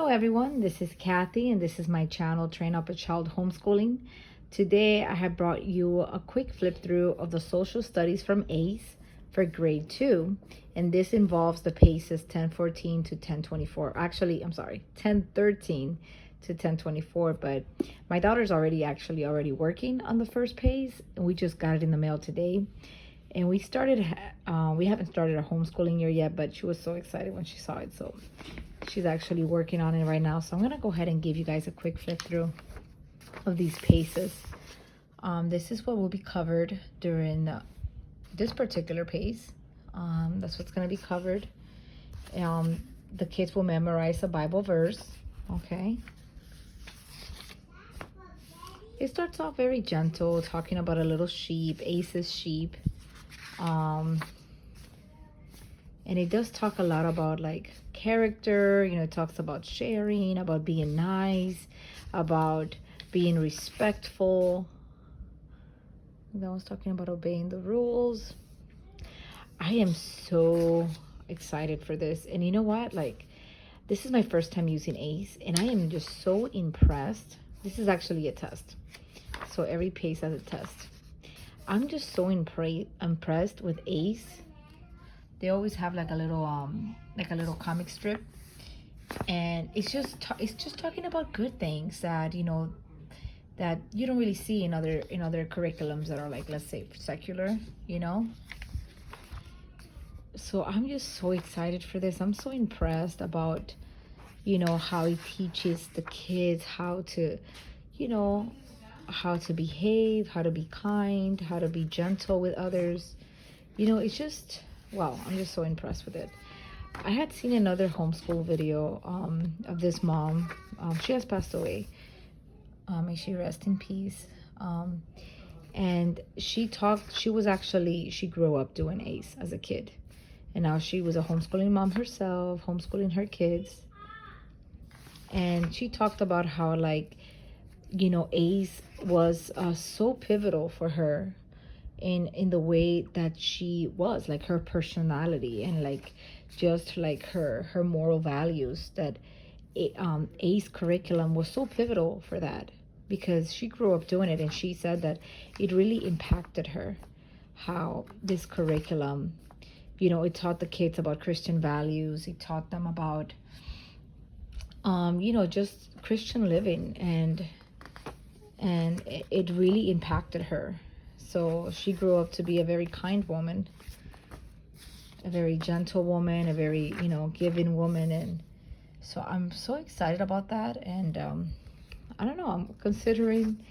Hello everyone, this is Kathy and this is my channel Train Up a Child Homeschooling. Today I have brought you a quick flip through of the social studies from ACE for grade 2, and this involves the paces 1014 to 1024. Actually, I'm sorry, 1013 to 1024, but my daughter's already working on the first pace and we just got it in the mail today. And we haven't started a homeschooling year yet, but she was so excited when she saw it. So she's actually working on it right now. So I'm going to go ahead and give you guys a quick flip through of these paces. This is what will be covered during this particular pace. That's what's going to be covered. The kids will memorize a Bible verse. Okay. It starts off very gentle, talking about a little sheep, Ace's sheep. And it does talk a lot about like character, it talks about sharing, about being nice, about being respectful. That was talking about obeying the rules. I am so excited for this. And you know what? Like, this is my first time using ACE and I am just so impressed. This is actually a test. So every pace has a test. I'm just so impressed with ACE. They always have like a little comic strip, and it's just talking about good things that that you don't really see in other curriculums that are like, let's say, secular. So I'm just so excited for this. I'm so impressed about how it teaches the kids how to behave, how to be kind, how to be gentle with others. It's just, wow, I'm just so impressed with it. I had seen another homeschool video of this mom. She has passed away. May she rest in peace. And she grew up doing ACE as a kid. And now she was a homeschooling mom herself, homeschooling her kids. And she talked about how, like, ACE was so pivotal for her in the way that she was, like her personality and like just like her moral values, that ACE curriculum was so pivotal for that because she grew up doing it. And she said that it really impacted her, how this curriculum, it taught the kids about Christian values. It taught them about just Christian living, and it really impacted her. So she grew up to be a very kind woman, a very gentle woman, a very, giving woman. And so I'm so excited about that. And I don't know, I'm considering,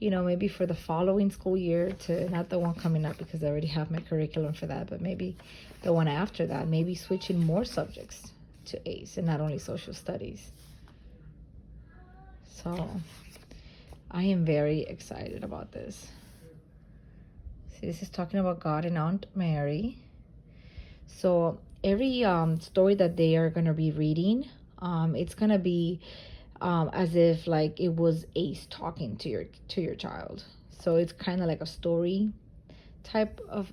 maybe for the following school year, to not the one coming up because I already have my curriculum for that, but maybe the one after that, maybe switching more subjects to ACE and not only social studies. So I am very excited about this. See, this is talking about God and Aunt Mary. So every story that they are going to be reading, it's going to be as if like it was ACE talking to your child. So it's kind of like a story type of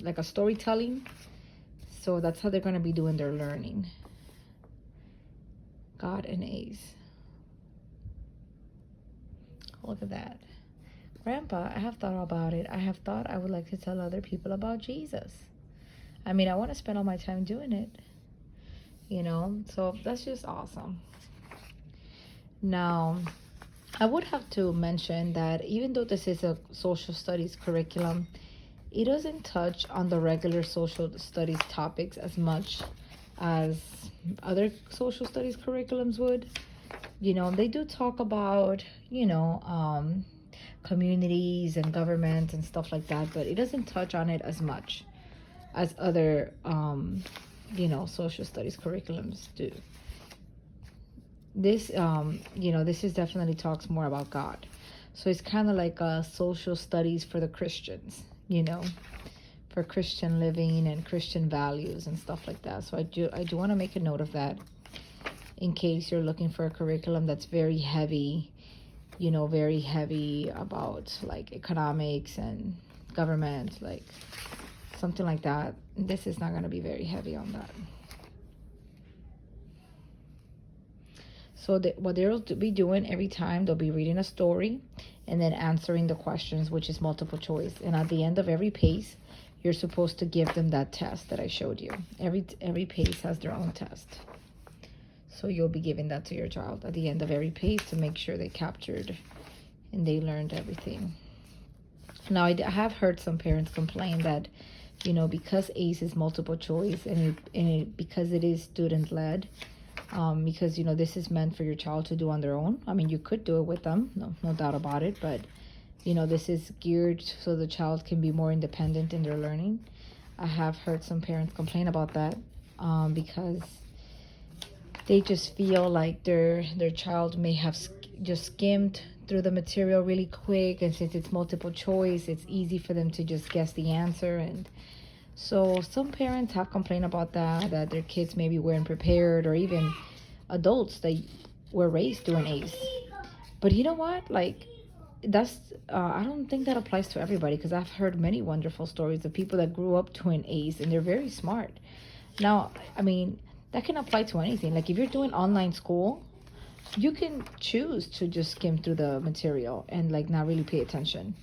like a storytelling. So that's how they're going to be doing their learning. God and ACE. Look at that. Grandpa, I have thought about it. I have thought I would like to tell other people about Jesus. I mean, I want to spend all my time doing it, so that's just awesome. Now, I would have to mention that even though this is a social studies curriculum, it doesn't touch on the regular social studies topics as much as other social studies curriculums would. They do talk about, communities and government and stuff like that, but it doesn't touch on it as much as other, social studies curriculums do. This, this is definitely talks more about God. So it's kind of like a social studies for the Christians, for Christian living and Christian values and stuff like that. So I do want to make a note of that, in case you're looking for a curriculum that's very heavy, very heavy about like economics and government, like something like that. This is not going to be very heavy on that. So what they'll be doing every time, they'll be reading a story and then answering the questions, which is multiple choice. And at the end of every pace, you're supposed to give them that test that I showed you. Every pace has their own test. So you'll be giving that to your child at the end of every pace to make sure they captured and they learned everything. Now, I have heard some parents complain that, because ACE is multiple choice and because it is student-led, because, this is meant for your child to do on their own. I mean, you could do it with them, no doubt about it, but, this is geared so the child can be more independent in their learning. I have heard some parents complain about that because they just feel like their child may have just skimmed through the material really quick, and since it's multiple choice, it's easy for them to just guess the answer. And so some parents have complained about that their kids maybe weren't prepared, or even adults that were raised doing ACE. But you know what, like, that's I don't think that applies to everybody, because I've heard many wonderful stories of people that grew up doing ACE and they're very smart. Now, I mean, that can apply to anything. Like if you're doing online school, you can choose to just skim through the material and like not really pay attention.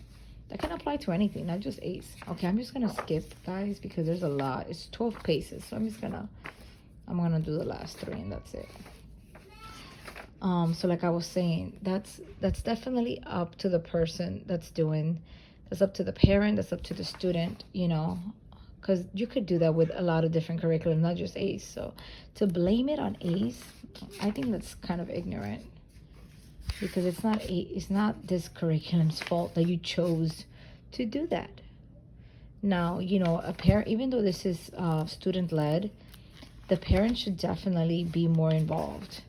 That can apply to anything, not just ACE. Okay, I'm just gonna skip, guys, because there's a lot. It's 12 paces, so I'm gonna do the last 3 and that's it. So like I was saying, that's definitely up to the person that's up to the parent, that's up to the student, because you could do that with a lot of different curriculum, not just ACE. So to blame it on ACE, I think that's kind of ignorant, because it's not this curriculum's fault that you chose to do that. Now, a parent, even though this is student-led, the parent should definitely be more involved,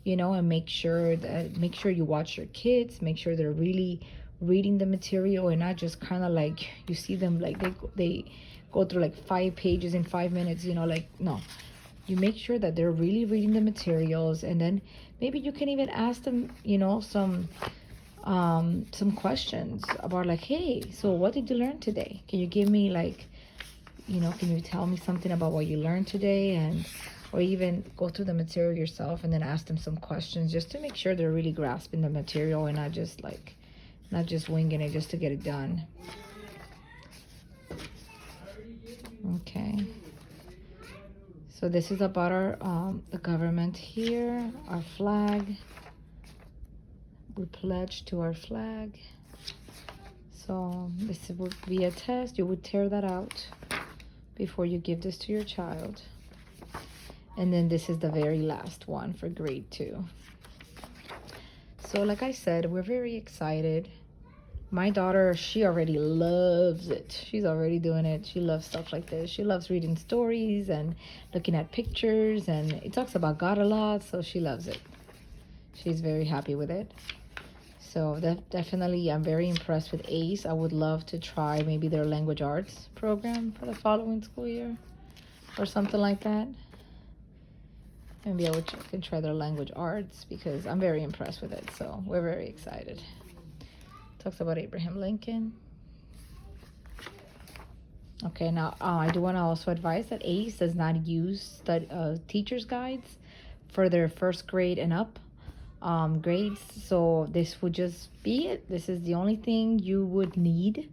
and make sure you watch your kids, make sure they're really reading the material and not just kind of like you see them like they go through like 5 pages in 5 minutes, like, no. You make sure that they're really reading the materials, and then maybe you can even ask them, some questions about like, hey, so what did you learn today? Can you give me like, can you tell me something about what you learned today? Or even go through the material yourself and then ask them some questions just to make sure they're really grasping the material and not just winging it just to get it done. Okay. So this is about our the government here, our flag. We pledge to our flag. So this would be a test. You would tear that out before you give this to your child. And then this is the very last one for grade 2. So like I said, we're very excited. My daughter, she already loves it. She's already doing it. She loves stuff like this. She loves reading stories and looking at pictures, and it talks about God a lot, so she loves it. She's very happy with it. So definitely, I'm very impressed with ACE. I would love to try maybe their language arts program for the following school year or something like that. Maybe I can try their language arts because I'm very impressed with it. So we're very excited. Talks about Abraham Lincoln. Okay, now I do want to also advise that ACE does not use teacher's guides for their first grade and up grades. So this would just be it. This is the only thing you would need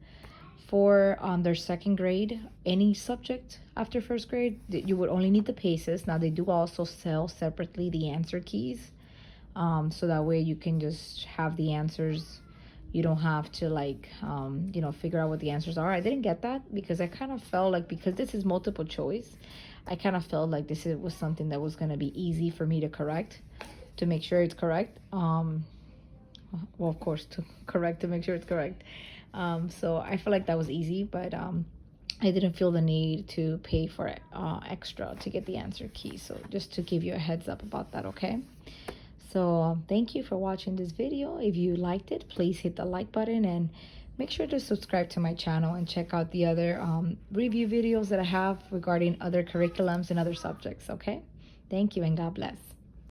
for their second grade. Any subject after first grade, you would only need the paces. Now they do also sell separately the answer keys, so that way you can just have the answers. You don't have to like figure out what the answers are. I didn't get that because I kind of felt like, because this is multiple choice, I kind of felt like this was something that was going to be easy for me to correct, to make sure it's correct. Well, of course, to make sure it's correct. So I feel like that was easy, but I didn't feel the need to pay for extra to get the answer key. So just to give you a heads up about that, okay? So thank you for watching this video. If you liked it, please hit the like button and make sure to subscribe to my channel and check out the other review videos that I have regarding other curriculums and other subjects, okay? Thank you and God bless.